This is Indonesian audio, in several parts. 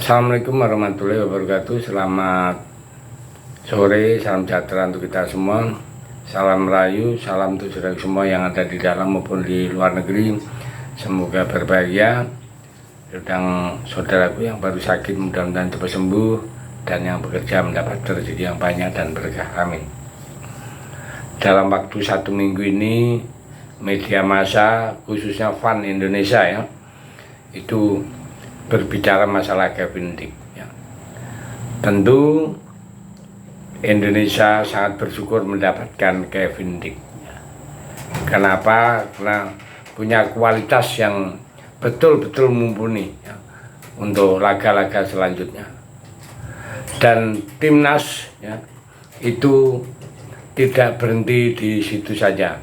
Assalamualaikum warahmatullahi wabarakatuh. Selamat sore, salam sejahtera untuk kita semua. Salam Merayu, salam untuk saudara semua yang ada di dalam maupun di luar negeri. Semoga berbahagia. Sedang saudaraku yang baru sakit mudah-mudahan cepat sembuh, dan yang bekerja mendapat rezeki yang banyak dan berkah. Amin. Dalam waktu 1 minggu ini, media massa khususnya Fun Indonesia ya, itu berbicara masalah Kevin Dick ya. Tentu Indonesia sangat bersyukur mendapatkan Kevin Dick ya. Kenapa? Karena punya kualitas yang betul-betul mumpuni ya, untuk laga-laga selanjutnya. Dan timnas ya, itu tidak berhenti di situ saja,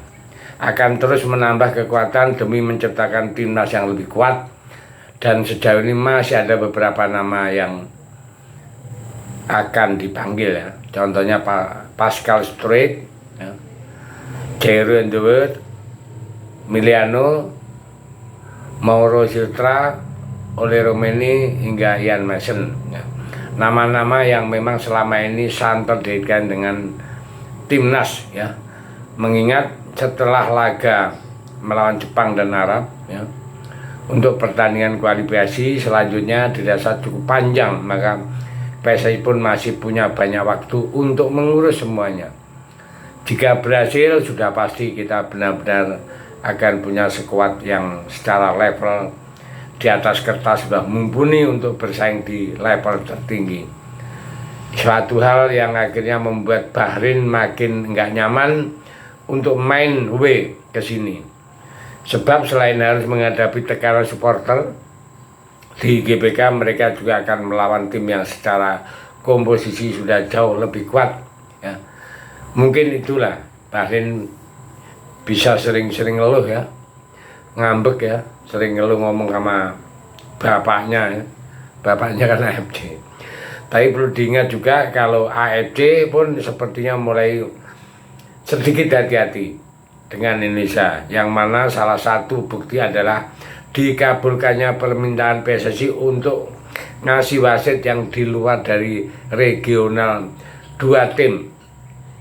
akan terus menambah kekuatan demi menciptakan timnas yang lebih kuat. Dan sejauh ini masih ada beberapa nama yang akan dipanggil ya. Contohnya Pak Pascal Struijk ya, Jairo Endewert, Miliano, Mauro Siltra, Ole Romeni hingga Ian Mason ya. Nama-nama yang memang selama ini santer dikaitkan dengan timnas ya. Mengingat setelah laga melawan Jepang dan Arab ya, untuk pertandingan kualifikasi selanjutnya dirasa cukup panjang, maka PSSI pun masih punya banyak waktu untuk mengurus semuanya. Jika berhasil, sudah pasti kita benar-benar akan punya skuad yang secara level di atas kertas sudah mumpuni untuk bersaing di level tertinggi. Suatu hal yang akhirnya membuat Bahrain makin nggak nyaman untuk main away ke sini. Sebab selain harus menghadapi tekanan supporter di GBK, mereka juga akan melawan tim yang secara komposisi sudah jauh lebih kuat ya. Mungkin itulah Bahrain bisa sering-sering ngeluh ya, ngambek ya, sering ngeluh ngomong sama bapaknya ya. Bapaknya kan AFC. Tapi perlu diingat juga kalau AFC pun sepertinya mulai sedikit hati-hati dengan Indonesia, yang mana salah satu bukti adalah dikabulkannya permintaan PSSI untuk ngasih wasit yang di luar dari regional 2 tim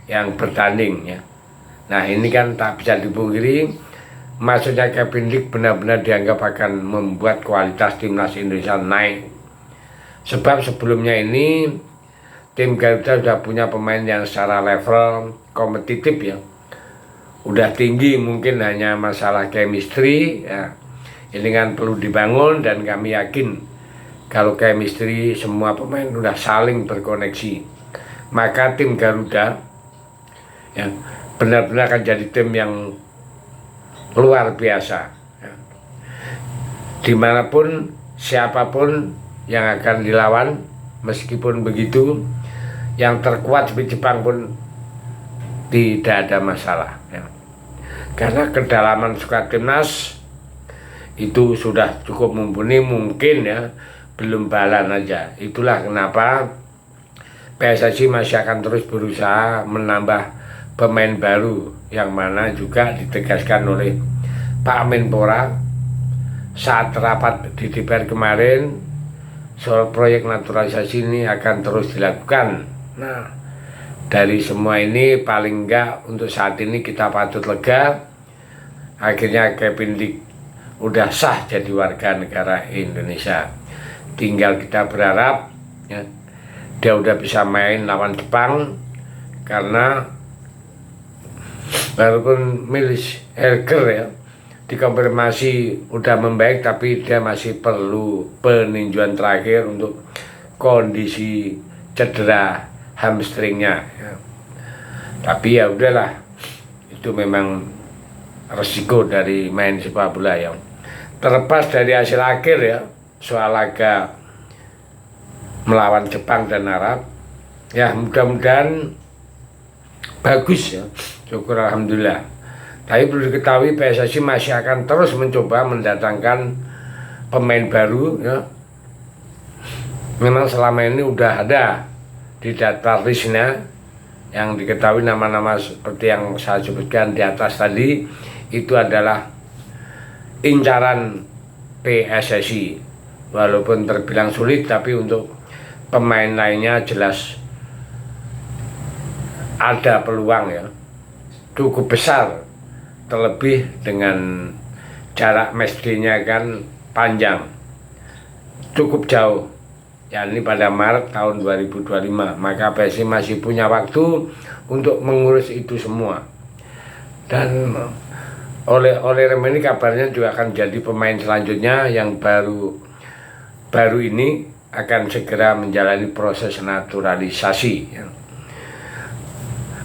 yang bertanding ya. Nah ini kan tak bisa dipungkiri, maksudnya Kevin Dick benar-benar dianggap akan membuat kualitas timnas Indonesia naik. Sebab sebelumnya ini tim Garuda sudah punya pemain yang secara level kompetitif ya, udah tinggi, mungkin hanya masalah chemistry ya. Ini kan perlu dibangun, dan kami yakin kalau chemistry semua pemain udah saling berkoneksi, maka tim Garuda ya benar-benar akan jadi tim yang luar biasa ya. Dimanapun siapapun yang akan dilawan, meskipun begitu yang terkuat seperti Jepang pun tidak ada masalah ya. Karena kedalaman skuad timnas itu sudah cukup mumpuni, mungkin ya belum balan aja. Itulah kenapa PSSI masih akan terus berusaha menambah pemain baru, yang mana juga ditegaskan oleh Pak Menpora saat rapat di DPR kemarin soal proyek naturalisasi ini akan terus dilakukan. Nah, dari semua ini paling enggak untuk saat ini kita patut lega, akhirnya Kevin Dick udah sah jadi warga negara Indonesia. Tinggal kita berharap ya, dia udah bisa main lawan Jepang, karena walaupun Milis Elger ya dikonfirmasi udah membaik, tapi dia masih perlu peninjauan terakhir untuk kondisi cedera hamstringnya ya. Tapi ya udahlah, itu memang resiko dari main sepak bola yang terlepas dari hasil akhir ya, soal laga melawan Jepang dan Arab ya, mudah-mudahan bagus ya, syukur alhamdulillah. Tapi perlu diketahui PSSI masih akan terus mencoba mendatangkan pemain baru ya. Memang selama ini udah ada di daftar listnya, yang diketahui nama-nama seperti yang saya sebutkan di atas tadi itu adalah incaran PSSI. walaupun terbilang sulit, tapi untuk pemain lainnya jelas ada peluang ya, cukup besar, terlebih dengan jarak matchday-nya kan panjang, cukup jauh, yakni pada Maret tahun 2025. Maka PSSI masih punya waktu untuk mengurus itu semua. Dan oleh Remeni kabarnya juga akan jadi pemain selanjutnya yang baru ini akan segera menjalani proses naturalisasi ya.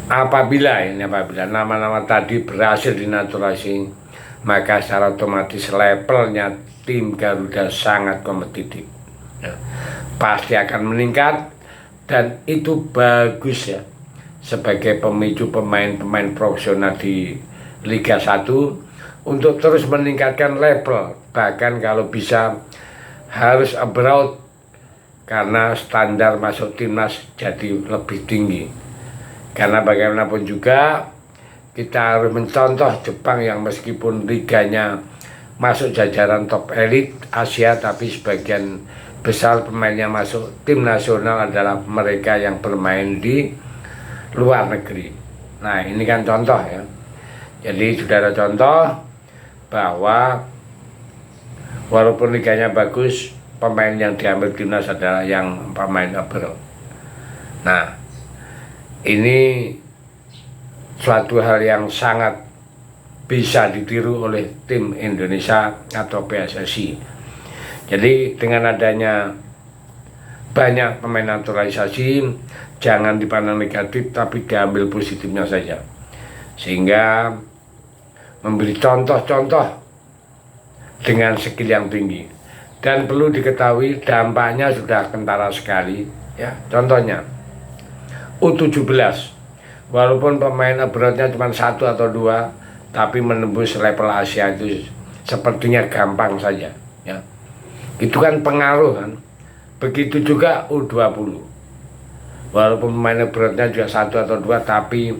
Apabila nama-nama tadi berhasil dinaturalisasi, maka secara otomatis levelnya tim Garuda sangat kompetitif ya. Pasti akan meningkat, dan itu bagus ya sebagai pemicu pemain-pemain profesional di Liga 1 untuk terus meningkatkan level, bahkan kalau bisa harus abroad karena standar masuk timnas jadi lebih tinggi. Karena bagaimanapun juga kita harus mencontoh Jepang yang meskipun liganya masuk jajaran top elit Asia, tapi sebagian besar pemainnya masuk tim nasional adalah mereka yang bermain di luar negeri. Nah, ini kan contoh ya. Jadi sudah ada contoh bahwa walaupun liganya bagus, pemain yang diambil timnas adalah yang pemain abroad. Nah, ini suatu hal yang sangat bisa ditiru oleh tim Indonesia atau PSSI. Jadi dengan adanya banyak pemain naturalisasi, jangan dipandang negatif tapi diambil positifnya saja, sehingga memberi contoh-contoh dengan skill yang tinggi. Dan perlu diketahui dampaknya sudah kentara sekali ya. Contohnya U17, walaupun pemain abroadnya cuma 1 atau 2, tapi menembus level Asia itu sepertinya gampang saja ya. Itu kan pengaruh kan. Begitu juga U20, walaupun pemain abroadnya juga 1 atau 2, tapi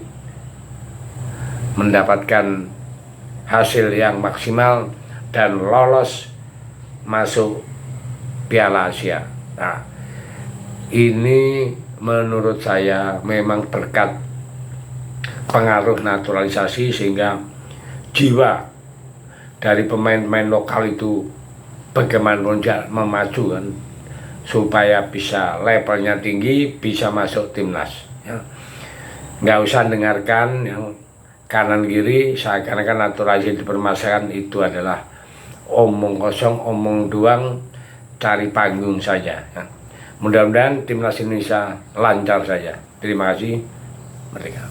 mendapatkan hasil yang maksimal dan lolos masuk Piala Asia. Nah, ini menurut saya memang berkat pengaruh naturalisasi, sehingga jiwa dari pemain-pemain lokal itu bagaimanapun memacu kan, supaya bisa levelnya tinggi, bisa masuk timnas ya. Nggak usah dengarkan yang kanan kiri seakan-akan naturalisasi dipermasalahkan, itu adalah omong kosong, omong doang, cari panggung saja ya. Mudah-mudahan timnas Indonesia lancar saja. Terima kasih. Merdeka.